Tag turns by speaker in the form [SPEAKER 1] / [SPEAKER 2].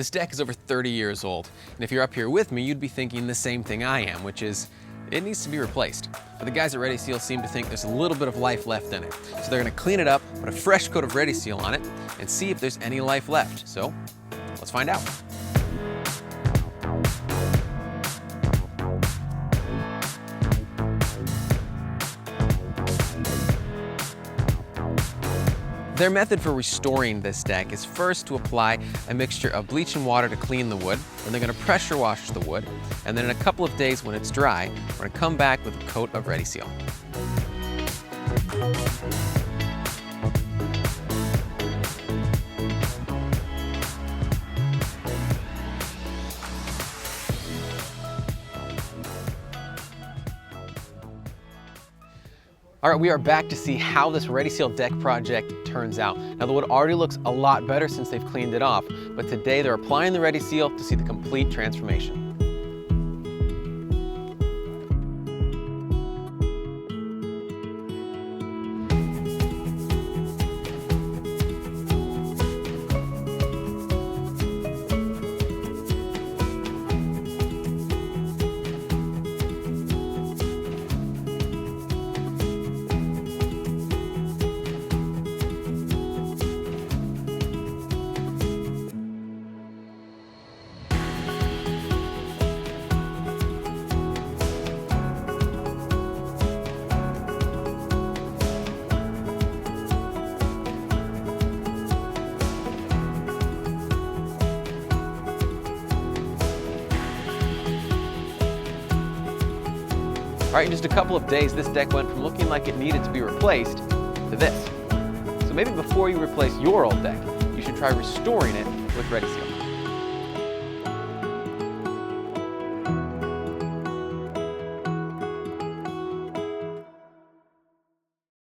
[SPEAKER 1] This deck is over 30 years old, and if you're up here with me, you'd be thinking the same thing I am, which is it needs to be replaced. But the guys at Ready Seal seem to think there's a little bit of life left in it. So they're gonna clean it up, put a fresh coat of Ready Seal on it, and see if there's any life left. So let's find out. Their method for restoring this deck is first to apply a mixture of bleach and water to clean the wood, and they're going to pressure wash the wood, and then in a couple of days when it's dry, we're going to come back with a coat of Ready Seal. All right, we are back to see how this Ready Seal deck project turns out. Now the wood already looks a lot better since they've cleaned it off, but today they're applying the Ready Seal to see the complete transformation. All right, in just a couple of days, this deck went from looking like it needed to be replaced to this. So maybe before you replace your old deck, you should try restoring it with Ready Seal.